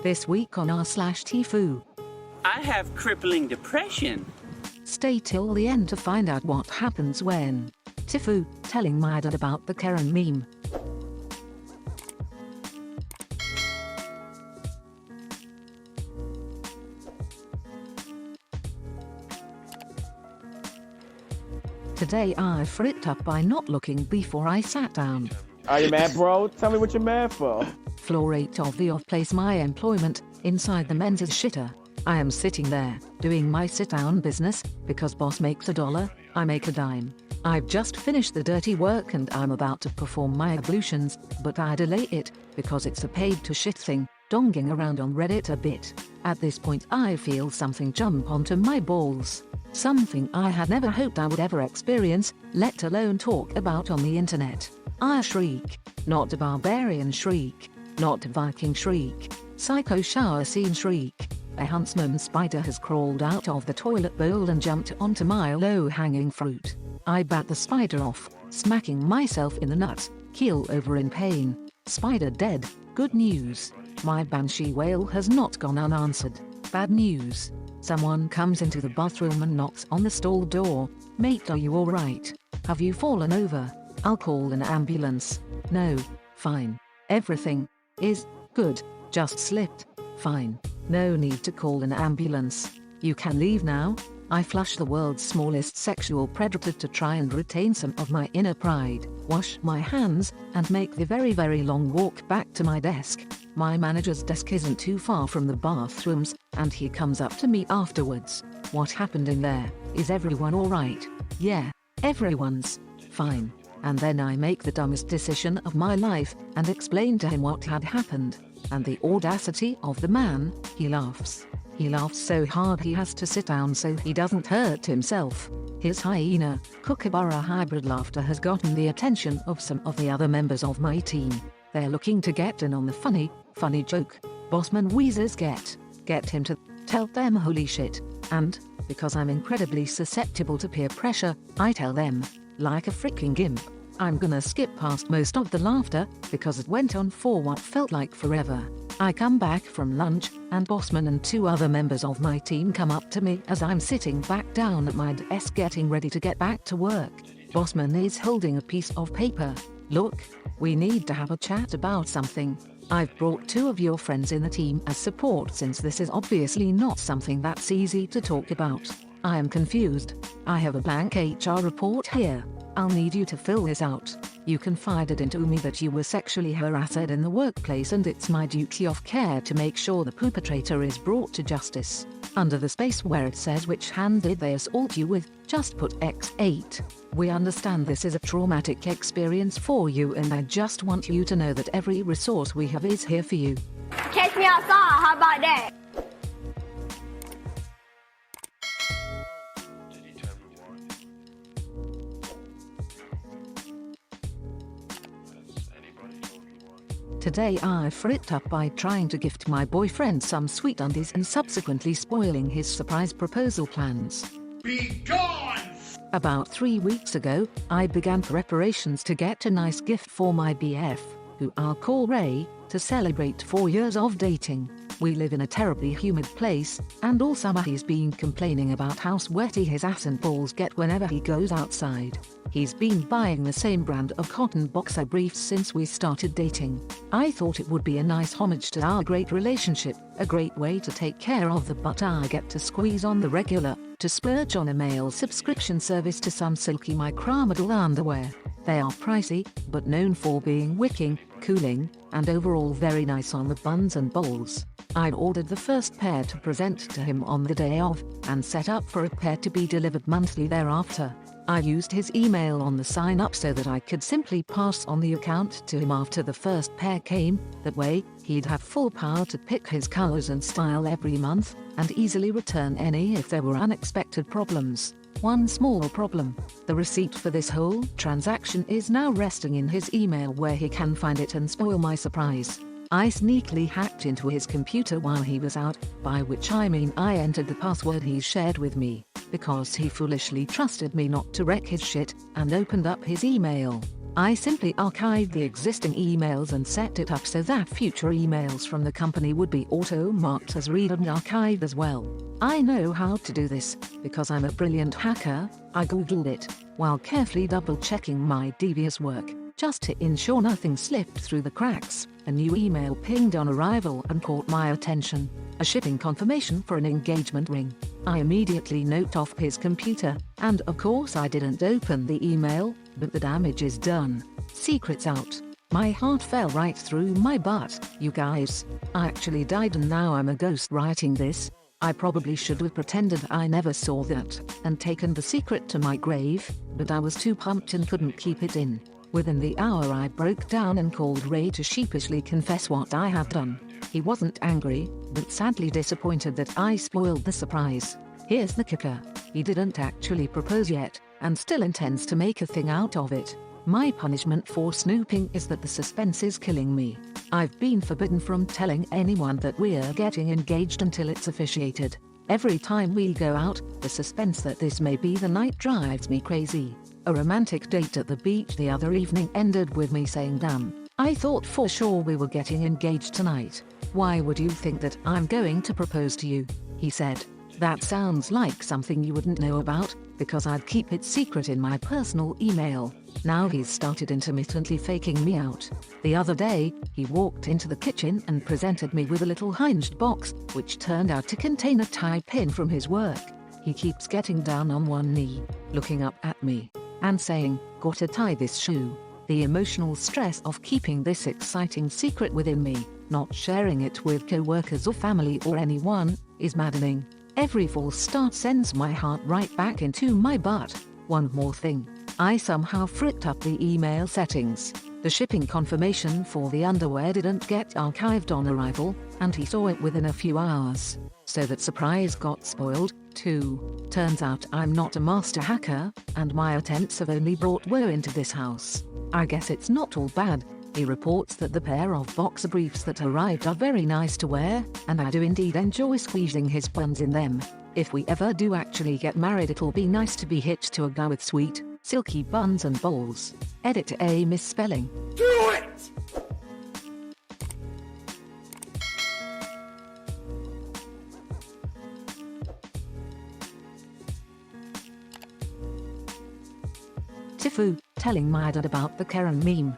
This week on r/TIFU. I have crippling depression. Stay till the end to find out what happens when TIFU telling my dad about the Karen meme. Today I fricked up by not looking before I sat down. Are you mad, bro? Tell me what you're mad for. Floor 8 of the off-place my employment, inside the men's shitter. I am sitting there, doing my sit-down business, because boss makes $1, I make a dime. I've just finished the dirty work and I'm about to perform my ablutions, but I delay it, because it's a paid-to-shit thing, donging around on Reddit a bit. At this point I feel something jump onto my balls. Something I had never hoped I would ever experience, let alone talk about on the internet. I shriek. Not a barbarian shriek. Not a Viking shriek. Psycho shower scene shriek. A huntsman spider has crawled out of the toilet bowl and jumped onto my low-hanging fruit. I bat the spider off, smacking myself in the nuts, keel over in pain. Spider dead. Good news. My banshee wail has not gone unanswered. Bad news. Someone comes into the bathroom and knocks on the stall door. Mate, are you alright? Have you fallen over? I'll call an ambulance. No. Fine. Everything is good. Just slipped. Fine. No need to call an ambulance. You can leave now. I flush the world's smallest sexual predator to try and retain some of my inner pride, wash my hands, and make the very long walk back to my desk. My manager's desk isn't too far from the bathrooms, and he comes up to me afterwards. What happened in there? Is everyone alright? Yeah, everyone's fine. And then I make the dumbest decision of my life, and explain to him what had happened. And the audacity of the man, he laughs. He laughs so hard he has to sit down so he doesn't hurt himself. His hyena, kookaburra hybrid laughter has gotten the attention of some of the other members of my team. They're looking to get in on the funny joke. Bossman wheezes get him to tell them holy shit. And, because I'm incredibly susceptible to peer pressure, I tell them, like a freaking gimp. I'm gonna skip past most of the laughter, because it went on for what felt like forever. I come back from lunch, and Bossman and 2 other members of my team come up to me as I'm sitting back down at my desk getting ready to get back to work. Bossman is holding a piece of paper. Look, we need to have a chat about something. I've brought 2 of your friends in the team as support since this is obviously not something that's easy to talk about. I am confused. I have a blank HR report here. I'll need you to fill this out. You confided into me that you were sexually harassed in the workplace and it's my duty of care to make sure the perpetrator is brought to justice. Under the space where it says which hand did they assault you with, just put X8. We understand this is a traumatic experience for you and I just want you to know that every resource we have is here for you. Catch me outside, how about that? Today I fricked up by trying to gift my boyfriend some sweet undies and subsequently spoiling his surprise proposal plans. Be gone! About 3 weeks ago, I began preparations to get a nice gift for my BF, who I'll call Ray, to celebrate 4 years of dating. We live in a terribly humid place, and all summer he's been complaining about how sweaty his ass and balls get whenever he goes outside. He's been buying the same brand of cotton boxer briefs since we started dating. I thought it would be a nice homage to our great relationship, a great way to take care of the butt I get to squeeze on the regular, to splurge on a male subscription service to some silky micrometal underwear. They are pricey, but known for being wicking, cooling, and overall very nice on the buns and balls. I ordered the first pair to present to him on the day of, and set up for a pair to be delivered monthly thereafter. I used his email on the sign-up so that I could simply pass on the account to him after the first pair came. That way, he'd have full power to pick his colors and style every month, and easily return any if there were unexpected problems. One small problem: the receipt for this whole transaction is now resting in his email where he can find it and spoil my surprise. I sneakily hacked into his computer while he was out, by which I mean I entered the password he shared with me, because he foolishly trusted me not to wreck his shit, and opened up his email. I simply archived the existing emails and set it up so that future emails from the company would be auto-marked as read and archived as well. I know how to do this, because I'm a brilliant hacker. I googled it, while carefully double-checking my devious work, just to ensure nothing slipped through the cracks. A new email pinged on arrival and caught my attention. A shipping confirmation for an engagement ring. I immediately knocked off his computer, and of course I didn't open the email, but the damage is done. Secrets out. My heart fell right through my butt, you guys. I actually died and now I'm a ghost writing this. I probably should have pretended I never saw that, and taken the secret to my grave, but I was too pumped and couldn't keep it in. Within the hour I broke down and called Ray to sheepishly confess what I had done. He wasn't angry, but sadly disappointed that I spoiled the surprise. Here's the kicker. He didn't actually propose yet, and still intends to make a thing out of it. My punishment for snooping is that the suspense is killing me. I've been forbidden from telling anyone that we're getting engaged until it's officiated. Every time we go out, the suspense that this may be the night drives me crazy. A romantic date at the beach the other evening ended with me saying, "Damn, I thought for sure we were getting engaged tonight. Why would you think that I'm going to propose to you?" He said. "That sounds like something you wouldn't know about, because I'd keep it secret in my personal email." Now he's started intermittently faking me out. The other day, he walked into the kitchen and presented me with a little hinged box, which turned out to contain a tie pin from his work. He keeps getting down on one knee, looking up at me, and saying, "Gotta tie this shoe." The emotional stress of keeping this exciting secret within me, not sharing it with co-workers or family or anyone, is maddening. Every false start sends my heart right back into my butt. One more thing. I somehow fricked up the email settings. The shipping confirmation for the underwear didn't get archived on arrival, and he saw it within a few hours. So that surprise got spoiled, too. Turns out I'm not a master hacker, and my attempts have only brought woe into this house. I guess it's not all bad. He reports that the pair of boxer briefs that arrived are very nice to wear, and I do indeed enjoy squeezing his buns in them. If we ever do actually get married, it'll be nice to be hitched to a guy with sweet, silky buns and balls. Edit a misspelling. Do it! TIFU, telling my dad about the Karen meme.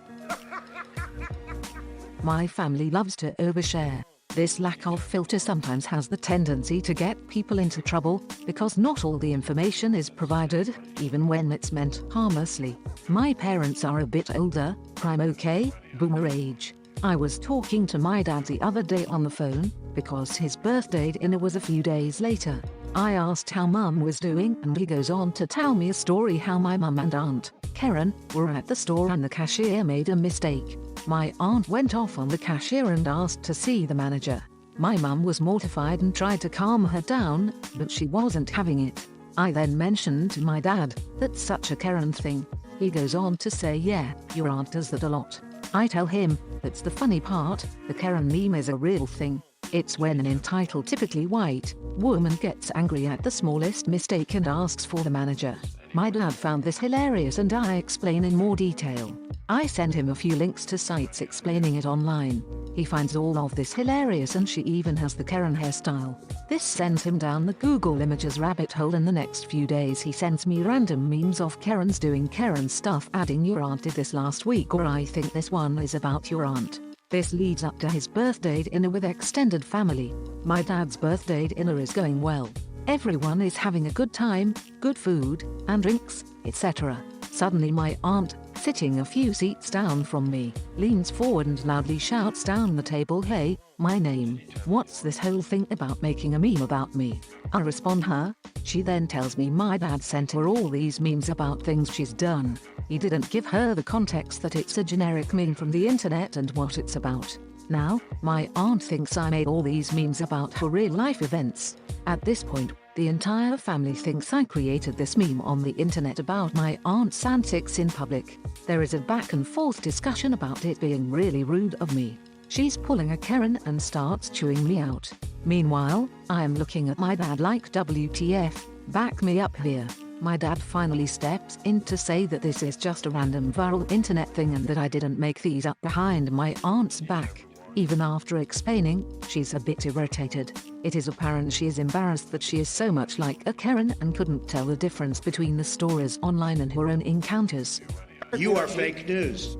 My family loves to overshare. This lack of filter sometimes has the tendency to get people into trouble, because not all the information is provided, even when it's meant harmlessly. My parents are a bit older, prime okay, boomer age. I was talking to my dad the other day on the phone, because his birthday dinner was a few days later. I asked how mum was doing, and he goes on to tell me a story how my mum and aunt, Karen, were at the store and the cashier made a mistake. My aunt went off on the cashier and asked to see the manager. My mum was mortified and tried to calm her down, but she wasn't having it. I then mentioned to my dad, "That's such a Karen thing." He goes on to say, "Yeah, your aunt does that a lot." I tell him, "That's the funny part, the Karen meme is a real thing. It's when an entitled, typically white, woman gets angry at the smallest mistake and asks for the manager." My dad found this hilarious and I explain in more detail. I send him a few links to sites explaining it online. He finds all of this hilarious and she even has the Karen hairstyle. This sends him down the Google Images rabbit hole. In the next few days he sends me random memes of Karens doing Karen stuff, adding "your aunt did this last week," or "I think this one is about your aunt." This leads up to his birthday dinner with extended family. My dad's birthday dinner is going well. Everyone is having a good time, good food, and drinks, etc. Suddenly my aunt, sitting a few seats down from me, leans forward and loudly shouts down the table, "Hey, my name. What's this whole thing about making a meme about me?" I respond, "Huh?" She then tells me my dad sent her all these memes about things she's done. He didn't give her the context that it's a generic meme from the internet and what it's about. Now, my aunt thinks I made all these memes about her real-life events. At this point, the entire family thinks I created this meme on the internet about my aunt's antics in public. There is a back-and-forth discussion about it being really rude of me. She's pulling a Karen and starts chewing me out. Meanwhile, I am looking at my dad like, "WTF, back me up here." My dad finally steps in to say that this is just a random viral internet thing and that I didn't make these up behind my aunt's back. Even after explaining, she's a bit irritated. It is apparent she is embarrassed that she is so much like a Karen and couldn't tell the difference between the stories online and her own encounters. You are fake news.